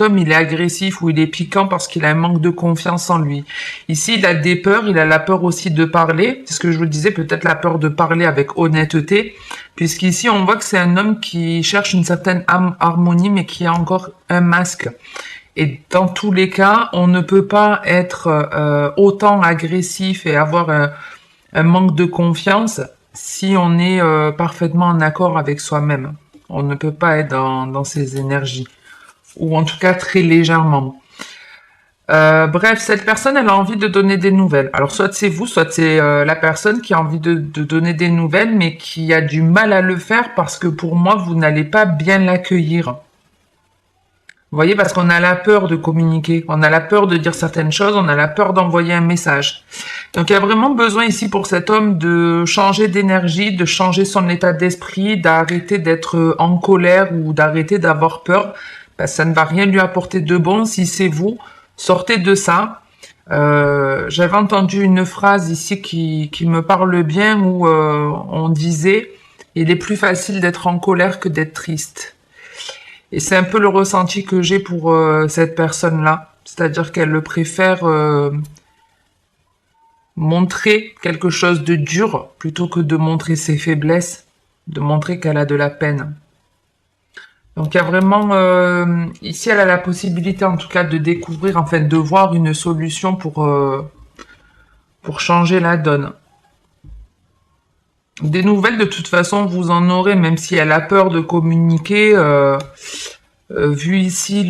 cet homme, il est agressif ou il est piquant parce qu'il a un manque de confiance en lui. Ici, il a des peurs, il a la peur aussi de parler. C'est ce que je vous disais, peut-être la peur de parler avec honnêteté. Puisqu'ici, on voit que c'est un homme qui cherche une certaine harmonie, mais qui a encore un masque. Et dans tous les cas, on ne peut pas être autant agressif et avoir un manque de confiance si on est parfaitement en accord avec soi-même. On ne peut pas être dans ces énergies, ou en tout cas très légèrement. Bref, cette personne, elle a envie de donner des nouvelles. Alors soit c'est vous, soit c'est la personne qui a envie de donner des nouvelles, mais qui a du mal à le faire parce que pour moi, vous n'allez pas bien l'accueillir. Vous voyez, parce qu'on a la peur de communiquer, on a la peur de dire certaines choses, on a la peur d'envoyer un message. Donc il y a vraiment besoin ici pour cet homme de changer d'énergie, de changer son état d'esprit, d'arrêter d'être en colère ou d'arrêter d'avoir peur. Parce que ça ne va rien lui apporter de bon si c'est vous. Sortez de ça. J'avais entendu une phrase ici qui me parle bien où on disait « Il est plus facile d'être en colère que d'être triste ». Et c'est un peu le ressenti que j'ai pour cette personne-là. C'est-à-dire qu'elle le préfère montrer quelque chose de dur plutôt que de montrer ses faiblesses, de montrer qu'elle a de la peine. Donc il y a vraiment... ici, elle a la possibilité en tout cas de découvrir, enfin de voir une solution pour changer la donne. Des nouvelles, de toute façon, vous en aurez, même si elle a peur de communiquer. Vu ici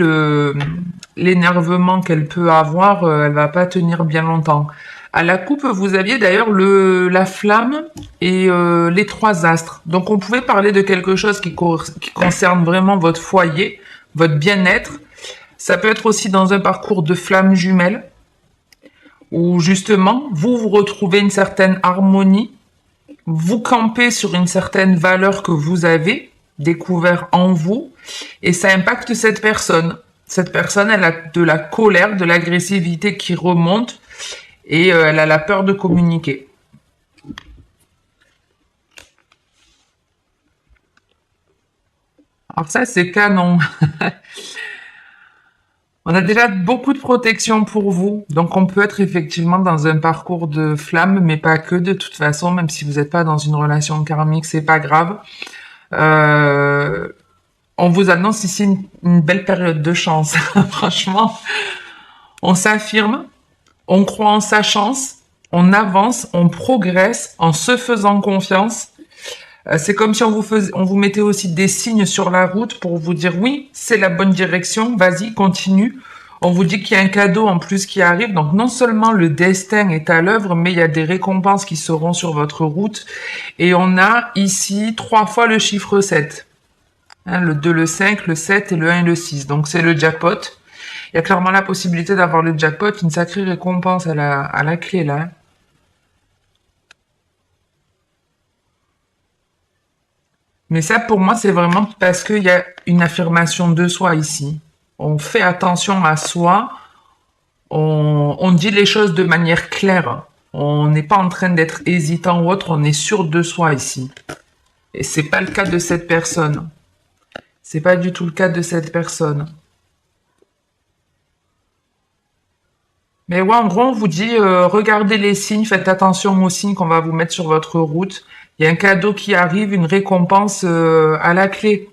l'énervement qu'elle peut avoir, elle va pas tenir bien longtemps. À la coupe, vous aviez d'ailleurs la flamme et les 3 astres. Donc on pouvait parler de quelque chose qui concerne vraiment votre foyer, votre bien-être. Ça peut être aussi dans un parcours de flammes jumelles, où justement, vous retrouvez une certaine harmonie, vous campez sur une certaine valeur que vous avez découvert en vous, et ça impacte cette personne. Cette personne, elle a de la colère, de l'agressivité qui remonte, et elle a la peur de communiquer. Alors ça, c'est canon. On a déjà beaucoup de protection pour vous, donc on peut être effectivement dans un parcours de flamme, mais pas que de toute façon, même si vous n'êtes pas dans une relation karmique, c'est pas grave. On vous annonce ici une belle période de chance. Franchement, on s'affirme, on croit en sa chance, on avance, on progresse en se faisant confiance. C'est comme si on vous mettait aussi des signes sur la route pour vous dire oui, c'est la bonne direction, vas-y, continue. On vous dit qu'il y a un cadeau en plus qui arrive. Donc non seulement le destin est à l'œuvre, mais il y a des récompenses qui seront sur votre route. Et on a ici 3 fois le chiffre 7. Hein, le 2, le 5, le 7 et le 1 et le 6. Donc c'est le jackpot. Il y a clairement la possibilité d'avoir le jackpot, une sacrée récompense à la clé là. Mais ça, pour moi, c'est vraiment parce qu'il y a une affirmation de soi ici. On fait attention à soi, on dit les choses de manière claire. On n'est pas en train d'être hésitant ou autre, on est sûr de soi ici. Et c'est pas le cas de cette personne. C'est pas du tout le cas de cette personne. Mais ouais, en gros, on vous dit, regardez les signes, faites attention aux signes qu'on va vous mettre sur votre route. Il y a un cadeau qui arrive, une récompense à la clé.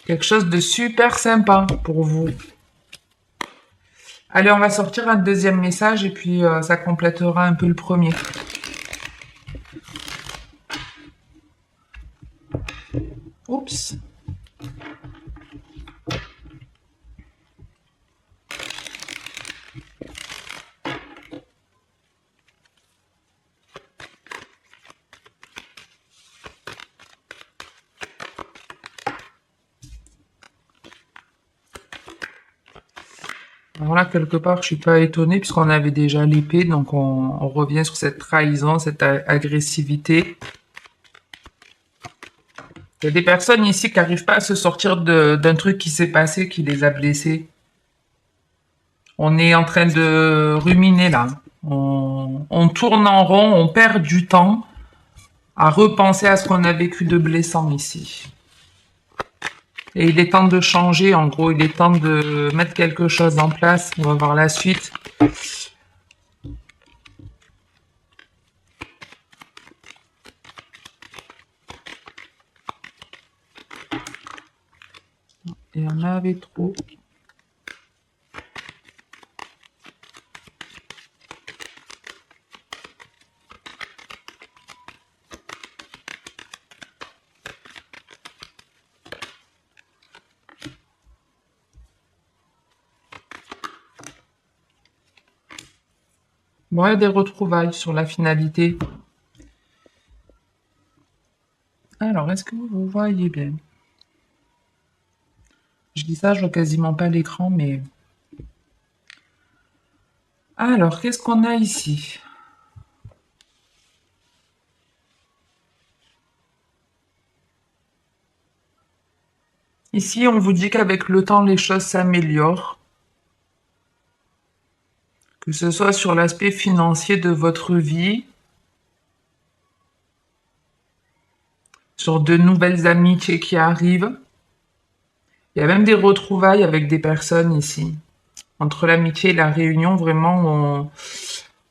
Quelque chose de super sympa pour vous. Allez, on va sortir un deuxième message et puis ça complétera un peu le premier. Oups. Alors là, quelque part, je suis pas étonnée puisqu'on avait déjà l'épée, donc on revient sur cette trahison, cette agressivité. Il y a des personnes ici qui n'arrivent pas à se sortir d'un truc qui s'est passé, qui les a blessés. On est en train de ruminer là. On tourne en rond, on perd du temps à repenser à ce qu'on a vécu de blessant ici. Et il est temps de changer, en gros, il est temps de mettre quelque chose en place. On va voir la suite. Il y en avait trop. Bon, il y a des retrouvailles sur la finalité. Alors, est-ce que vous voyez bien? Je dis ça, je vois quasiment pas l'écran, mais... Alors, qu'est-ce qu'on a ici? Ici, on vous dit qu'avec le temps, les choses s'améliorent. Que ce soit sur l'aspect financier de votre vie, sur de nouvelles amitiés qui arrivent. Il y a même des retrouvailles avec des personnes ici. Entre l'amitié et la réunion, vraiment,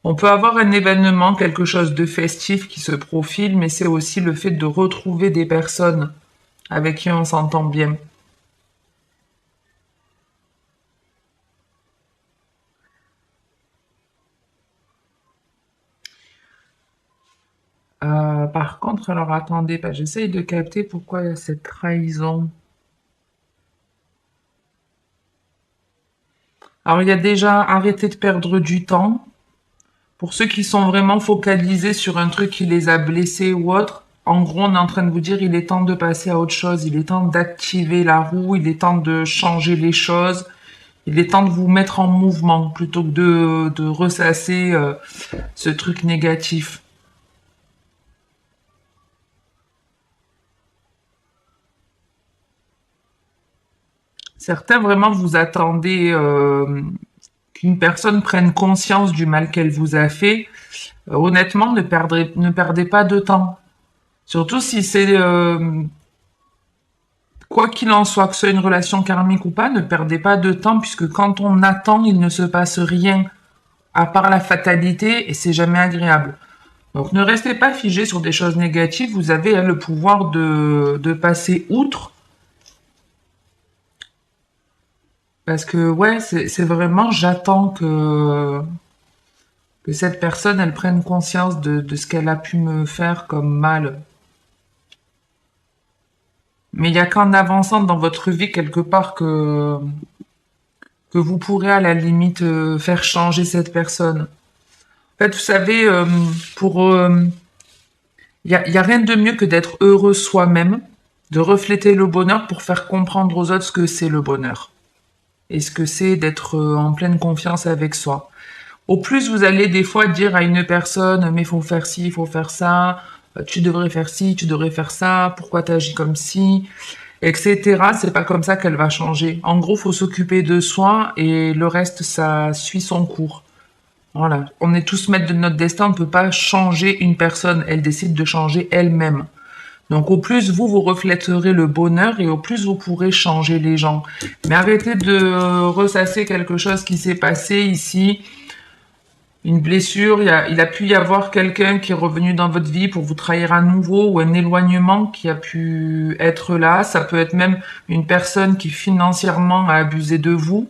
on peut avoir un événement, quelque chose de festif qui se profile, mais c'est aussi le fait de retrouver des personnes avec qui on s'entend bien. Par contre, alors attendez, j'essaye de capter pourquoi il y a cette trahison. Alors il y a déjà arrêté de perdre du temps. Pour ceux qui sont vraiment focalisés sur un truc qui les a blessés ou autre, en gros, on est en train de vous dire il est temps de passer à autre chose, il est temps d'activer la roue, il est temps de changer les choses, il est temps de vous mettre en mouvement plutôt que de ressasser ce truc négatif. Certains vraiment vous attendez qu'une personne prenne conscience du mal qu'elle vous a fait. Honnêtement, ne perdez pas de temps. Surtout si c'est quoi qu'il en soit, que ce soit une relation karmique ou pas, ne perdez pas de temps puisque quand on attend, il ne se passe rien à part la fatalité et c'est jamais agréable. Donc ne restez pas figé sur des choses négatives, vous avez le pouvoir de passer outre parce que ouais, c'est vraiment j'attends que cette personne elle prenne conscience de ce qu'elle a pu me faire comme mal. Mais il y a qu'en avançant dans votre vie quelque part que vous pourrez à la limite faire changer cette personne. En fait, vous savez, y a rien de mieux que d'être heureux soi-même, de refléter le bonheur pour faire comprendre aux autres ce que c'est le bonheur et ce que c'est d'être en pleine confiance avec soi. Au plus vous allez des fois dire à une personne, mais il faut faire ci, il faut faire ça, tu devrais faire ci, tu devrais faire ça, pourquoi t'agis comme ci, etc. C'est pas comme ça qu'elle va changer. En gros, faut s'occuper de soi et le reste, ça suit son cours. Voilà. On est tous maîtres de notre destin, on ne peut pas changer une personne. Elle décide de changer elle-même. Donc au plus vous reflèterez le bonheur et au plus vous pourrez changer les gens. Mais arrêtez de ressasser quelque chose qui s'est passé ici, une blessure, il a pu y avoir quelqu'un qui est revenu dans votre vie pour vous trahir à nouveau ou un éloignement qui a pu être là. Ça peut être même une personne qui financièrement a abusé de vous.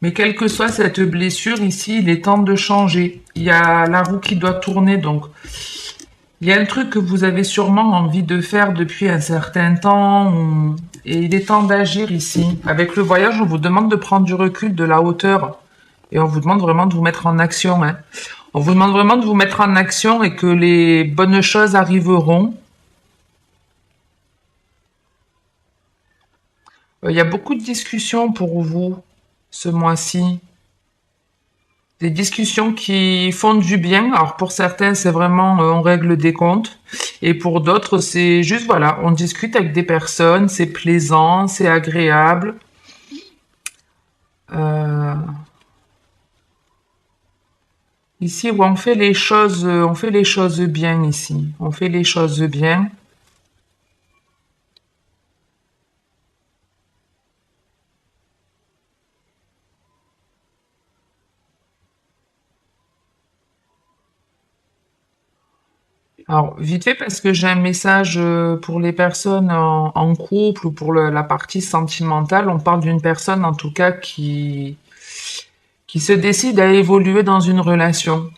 Mais quelle que soit cette blessure, ici, il est temps de changer. Il y a la roue qui doit tourner, donc il y a un truc que vous avez sûrement envie de faire depuis un certain temps, et il est temps d'agir ici. Avec le voyage, on vous demande de prendre du recul, de la hauteur, et on vous demande vraiment de vous mettre en action. Hein. On vous demande vraiment de vous mettre en action et que les bonnes choses arriveront. Il y a beaucoup de discussions pour vous ce mois-ci. Des discussions qui font du bien. Alors pour certains, c'est vraiment on règle des comptes. Et pour d'autres, c'est juste voilà, on discute avec des personnes, c'est plaisant, c'est agréable. Euh, Ici, où on fait les choses bien ici. On fait les choses bien. Alors, vite fait, parce que j'ai un message pour les personnes en couple ou pour la partie sentimentale, on parle d'une personne en tout cas qui se décide à évoluer dans une relation.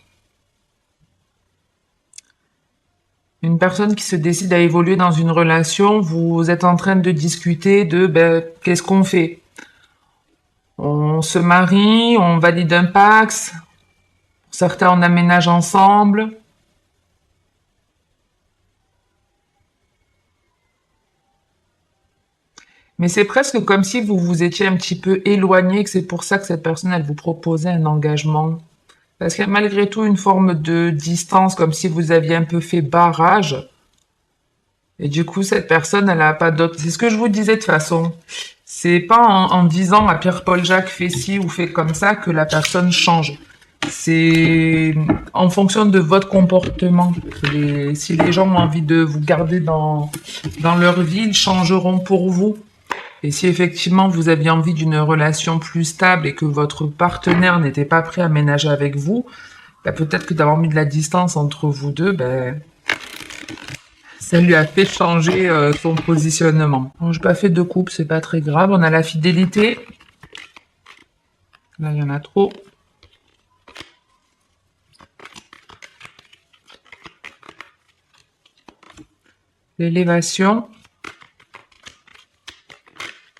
Une personne qui se décide à évoluer dans une relation, vous êtes en train de discuter de ben, qu'est-ce qu'on fait? On se marie, on valide un Pacs, certains on aménage ensemble. Mais c'est presque comme si vous vous étiez un petit peu éloigné, que c'est pour ça que cette personne, elle vous proposait un engagement. Parce qu'il y a malgré tout une forme de distance, comme si vous aviez un peu fait barrage. Et du coup, cette personne, elle a pas d'autre. C'est ce que je vous disais de toute façon. C'est pas en disant à Pierre-Paul Jacques fais ci ou fais comme ça que la personne change. C'est en fonction de votre comportement. Si les gens ont envie de vous garder dans leur vie, ils changeront pour vous. Et si effectivement vous aviez envie d'une relation plus stable et que votre partenaire n'était pas prêt à ménager avec vous, bah, peut-être que d'avoir mis de la distance entre vous deux, ben, ça lui a fait changer son positionnement. Bon, j'ai pas fait de couple, c'est pas très grave. On a la fidélité. Là, il y en a trop. L'élévation.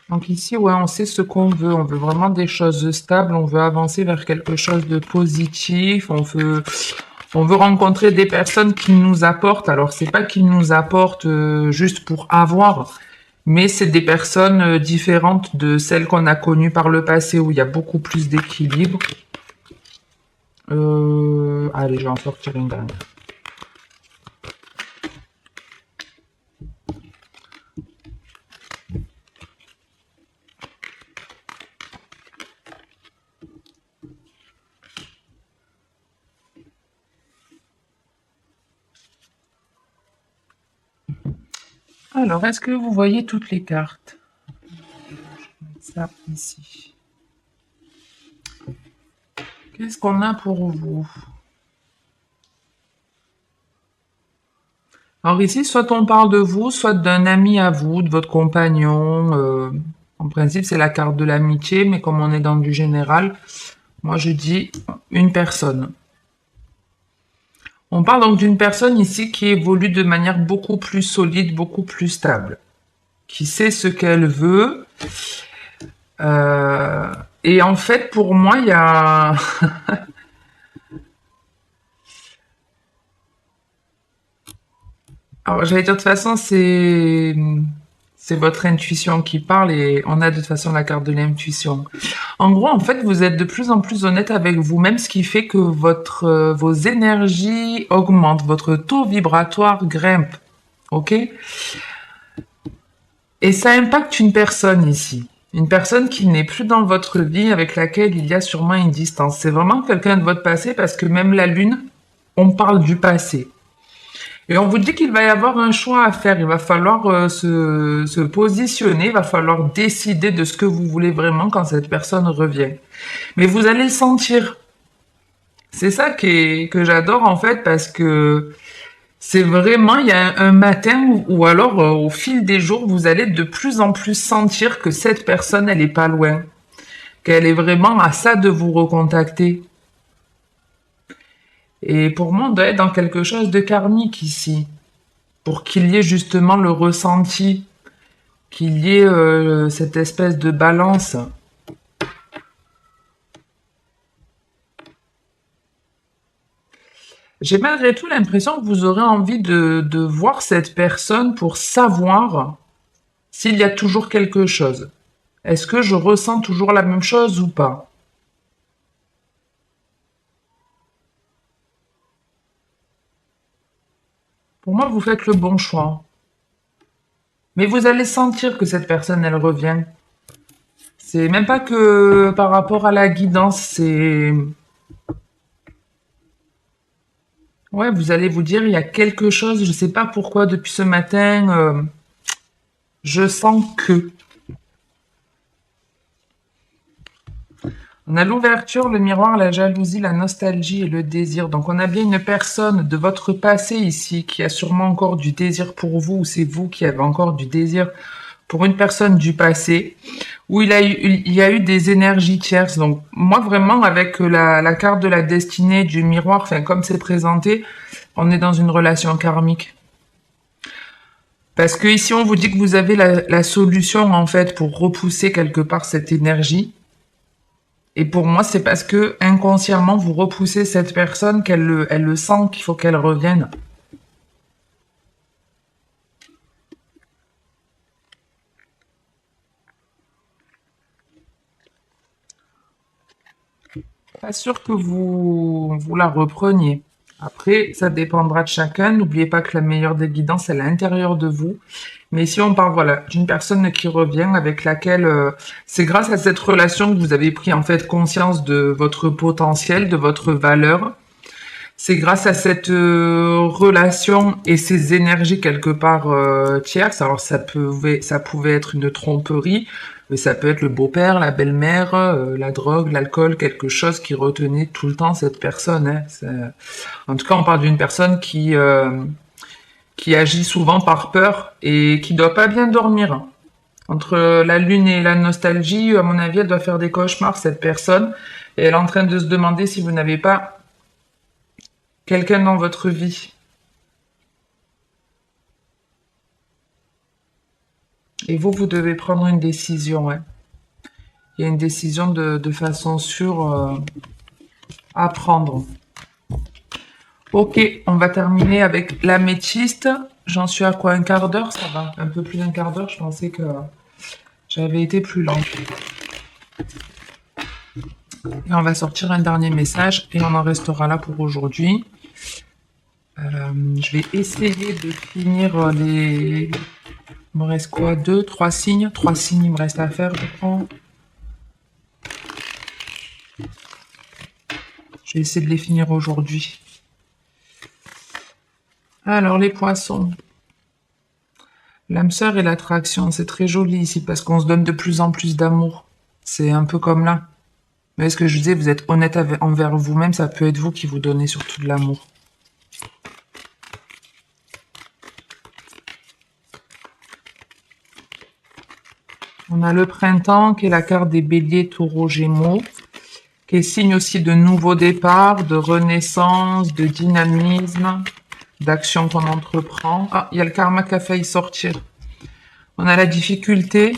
Donc ici, ouais, on sait ce qu'on veut. On veut vraiment des choses stables. On veut avancer vers quelque chose de positif. On veut rencontrer des personnes qui nous apportent. Alors, c'est pas qu'ils nous apportent juste pour avoir, mais c'est des personnes différentes de celles qu'on a connues par le passé où il y a beaucoup plus d'équilibre. Allez, je vais en sortir une dernière. Alors, est-ce que vous voyez toutes les cartes? Je vais mettre ça ici. Qu'est-ce qu'on a pour vous? Alors ici, soit on parle de vous, soit d'un ami à vous, de votre compagnon. En principe, c'est la carte de l'amitié, mais comme on est dans du général, moi je dis une personne. On parle donc d'une personne ici qui évolue de manière beaucoup plus solide, beaucoup plus stable, qui sait ce qu'elle veut. Euh, et en fait, pour moi, il y a... Alors, j'allais dire, de toute façon, c'est votre intuition qui parle et on a de toute façon la carte de l'intuition. En gros, en fait, vous êtes de plus en plus honnête avec vous-même, ce qui fait que vos énergies augmentent, votre taux vibratoire grimpe. Ok? Et ça impacte une personne ici. Une personne qui n'est plus dans votre vie, avec laquelle il y a sûrement une distance. C'est vraiment quelqu'un de votre passé parce que même la lune, on parle du passé. Et on vous dit qu'il va y avoir un choix à faire. Il va falloir se positionner, il va falloir décider de ce que vous voulez vraiment quand cette personne revient. Mais vous allez le sentir. C'est ça que j'adore en fait parce que c'est vraiment, il y a un matin ou alors au fil des jours, vous allez de plus en plus sentir que cette personne, elle est pas loin. Qu'elle est vraiment à ça de vous recontacter. Et pour moi, on doit être dans quelque chose de karmique ici. Pour qu'il y ait justement le ressenti, qu'il y ait cette espèce de balance. J'ai malgré tout l'impression que vous aurez envie de voir cette personne pour savoir s'il y a toujours quelque chose. Est-ce que je ressens toujours la même chose ou pas? Pour moi, vous faites le bon choix. Mais vous allez sentir que cette personne, elle revient. C'est même pas que par rapport à la guidance, c'est... Ouais, vous allez vous dire, il y a quelque chose, je sais pas pourquoi, depuis ce matin, je sens que... On a l'ouverture, le miroir, la jalousie, la nostalgie et le désir. Donc on a bien une personne de votre passé ici qui a sûrement encore du désir pour vous, ou c'est vous qui avez encore du désir pour une personne du passé, où il y a eu des énergies tierces. Donc moi vraiment avec la carte de la destinée du miroir, enfin comme c'est présenté, on est dans une relation karmique. Parce que ici on vous dit que vous avez la solution en fait pour repousser quelque part cette énergie. Et pour moi, c'est parce que inconsciemment, vous repoussez cette personne elle le sent qu'il faut qu'elle revienne. Pas sûr que vous la repreniez. Après, ça dépendra de chacun. N'oubliez pas que la meilleure des guidances, elle est à l'intérieur de vous. Mais si on parle, voilà, d'une personne qui revient avec laquelle c'est grâce à cette relation que vous avez pris en fait conscience de votre potentiel, de votre valeur. C'est grâce à cette relation et ces énergies quelque part tierces. Alors ça pouvait être une tromperie, mais ça peut être le beau-père, la belle-mère, la drogue, l'alcool, quelque chose qui retenait tout le temps cette personne. Hein. En tout cas, on parle d'une personne qui agit souvent par peur et qui doit pas bien dormir. Entre la lune et la nostalgie, à mon avis, elle doit faire des cauchemars, cette personne. Et elle est en train de se demander si vous n'avez pas quelqu'un dans votre vie. Et vous devez prendre une décision. Hein. Il y a une décision de façon sûre à prendre. Ok, on va terminer avec l'améthyste. J'en suis à quoi, un quart d'heure? Ça va, un peu plus d'un quart d'heure. Je pensais que j'avais été plus lent. Et on va sortir un dernier message et on en restera là pour aujourd'hui. Je vais essayer de finir les... Il me reste quoi? 2, 3 signes? 3 signes il me reste à faire, je crois. Je vais essayer de les finir aujourd'hui. Alors, les poissons. L'âme sœur et l'attraction, c'est très joli ici parce qu'on se donne de plus en plus d'amour. C'est un peu comme là. Mais ce que je disais, vous êtes honnête envers vous-même, ça peut être vous qui vous donnez surtout de l'amour. On a le printemps qui est la carte des béliers, taureaux, gémeaux, qui est signe aussi de nouveau départ, de renaissance, de dynamisme, d'action qu'on entreprend. Ah, il y a le karma qui a failli sortir. On a la difficulté,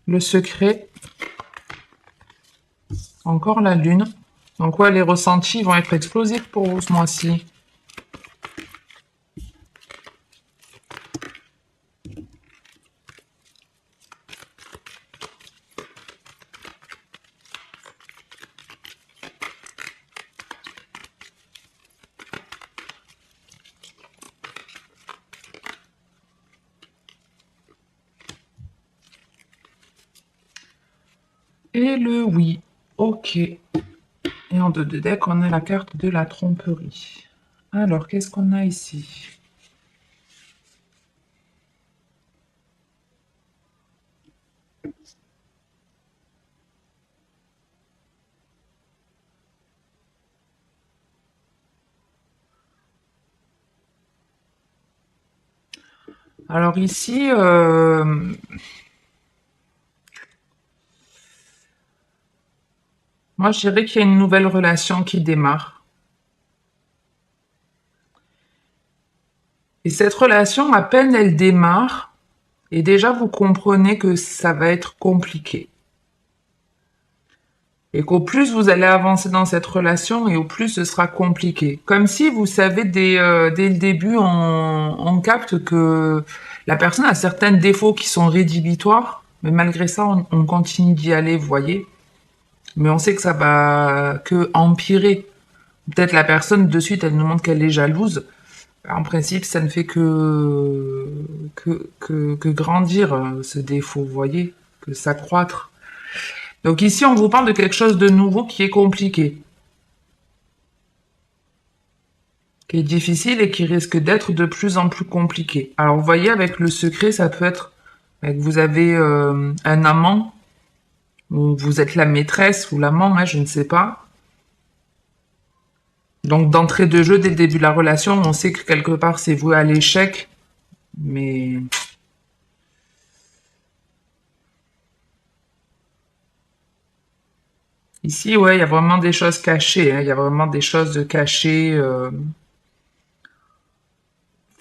le secret, encore la lune. Donc ouais, les ressentis vont être explosifs pour vous ce mois-ci. Et le oui. Ok. Et en deux de deck, on a la carte de la tromperie. Alors, qu'est-ce qu'on a ici? Alors ici, moi je dirais qu'il y a une nouvelle relation qui démarre. Et cette relation, à peine elle démarre, et déjà vous comprenez que ça va être compliqué. Et qu'au plus vous allez avancer dans cette relation, et au plus ce sera compliqué. Comme si, vous savez, dès le début, on capte que la personne a certains défauts qui sont rédhibitoires, mais malgré ça, on continue d'y aller, vous voyez. Mais on sait que ça va que empirer. Peut-être la personne, de suite, elle nous montre qu'elle est jalouse. En principe, ça ne fait que grandir ce défaut, vous voyez, que s'accroître. Donc ici, on vous parle de quelque chose de nouveau qui est compliqué, qui est difficile et qui risque d'être de plus en plus compliqué. Alors, vous voyez, avec le secret, ça peut être que vous avez un amant Ou vous êtes la maîtresse ou l'amant, hein, je ne sais pas. Donc d'entrée de jeu, dès le début de la relation, on sait que quelque part c'est voué à l'échec. Mais ici, ouais, il y a vraiment des choses cachées, hein, il y a vraiment des choses cachées.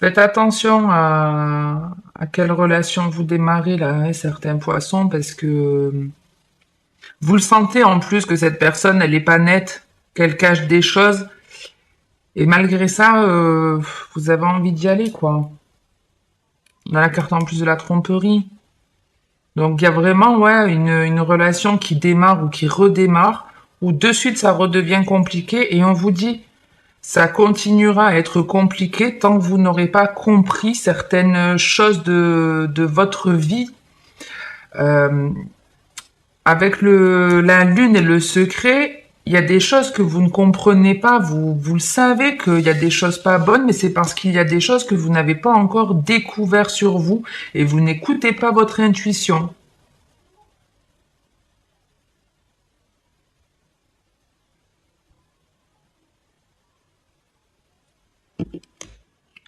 Faites attention à quelle relation vous démarrez là, hein, certains poissons, parce que vous le sentez en plus que cette personne, elle est pas nette, qu'elle cache des choses, et malgré ça, vous avez envie d'y aller, quoi. On a la carte en plus de la tromperie. Donc il y a vraiment, ouais, une relation qui démarre ou qui redémarre, où de suite ça redevient compliqué, et on vous dit, ça continuera à être compliqué tant que vous n'aurez pas compris certaines choses de votre vie. Euh, Avec la lune et le secret, il y a des choses que vous ne comprenez pas. Vous le savez qu'il y a des choses pas bonnes, mais c'est parce qu'il y a des choses que vous n'avez pas encore découvert sur vous et vous n'écoutez pas votre intuition.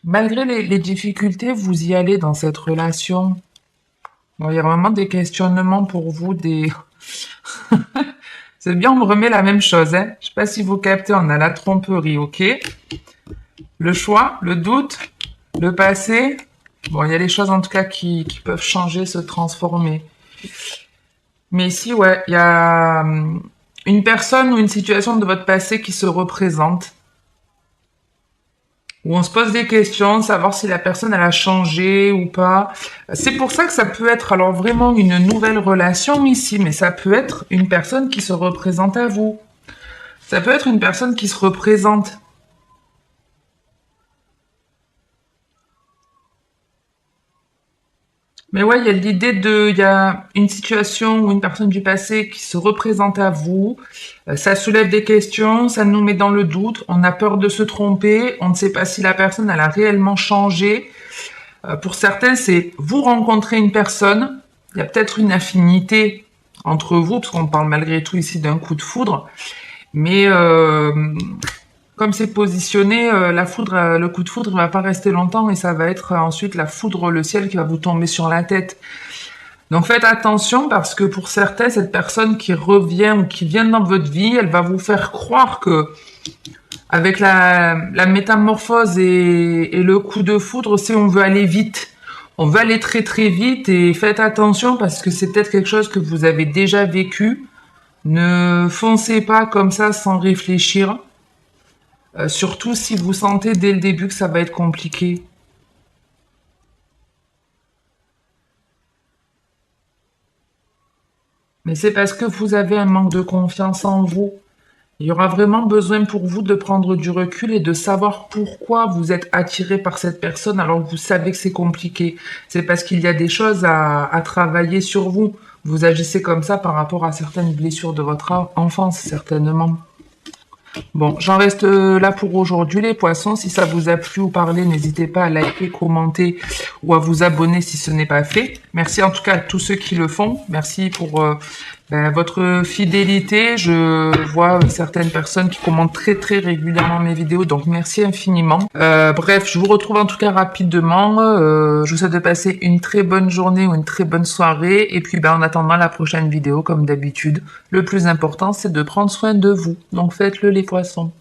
Malgré les difficultés, vous y allez dans cette relation. Bon, il y a vraiment des questionnements pour vous, des... C'est bien, on me remet la même chose, hein. Je sais pas si vous captez, on a la tromperie, ok? Le choix, le doute, le passé. Bon, il y a des choses en tout cas qui peuvent changer, se transformer. Mais ici, ouais, il y a une personne ou une situation de votre passé qui se représente. Où on se pose des questions, savoir si la personne elle a changé ou pas. C'est pour ça que ça peut être alors vraiment une nouvelle relation ici, mais ça peut être une personne qui se représente à vous. Ça peut être une personne qui se représente. Mais ouais, il y a une situation ou une personne du passé qui se représente à vous. Ça soulève des questions, ça nous met dans le doute. On a peur de se tromper. On ne sait pas si la personne, elle a réellement changé. Pour certains, c'est vous rencontrez une personne. Il y a peut-être une affinité entre vous, parce qu'on parle malgré tout ici d'un coup de foudre. Mais comme c'est positionné, la foudre, le coup de foudre, il va pas rester longtemps et ça va être ensuite la foudre, le ciel qui va vous tomber sur la tête. Donc faites attention parce que pour certains, cette personne qui revient ou qui vient dans votre vie, elle va vous faire croire que avec la métamorphose et le coup de foudre, c'est on veut aller vite. On veut aller très très vite et faites attention parce que c'est peut-être quelque chose que vous avez déjà vécu. Ne foncez pas comme ça sans réfléchir. Surtout si vous sentez dès le début que ça va être compliqué. Mais c'est parce que vous avez un manque de confiance en vous. Il y aura vraiment besoin pour vous de prendre du recul et de savoir pourquoi vous êtes attiré par cette personne alors que vous savez que c'est compliqué. C'est parce qu'il y a des choses à travailler sur vous. Vous agissez comme ça par rapport à certaines blessures de votre enfance, certainement. Bon, j'en reste là pour aujourd'hui, les poissons. Si ça vous a plu ou parlé, n'hésitez pas à liker, commenter ou à vous abonner si ce n'est pas fait. Merci en tout cas à tous ceux qui le font. Merci pour votre fidélité. Je vois certaines personnes qui commentent très très régulièrement mes vidéos, donc merci infiniment. Bref, je vous retrouve en tout cas rapidement. Je vous souhaite de passer une très bonne journée ou une très bonne soirée. Et puis en attendant la prochaine vidéo, comme d'habitude, le plus important c'est de prendre soin de vous. Donc faites-le les poissons.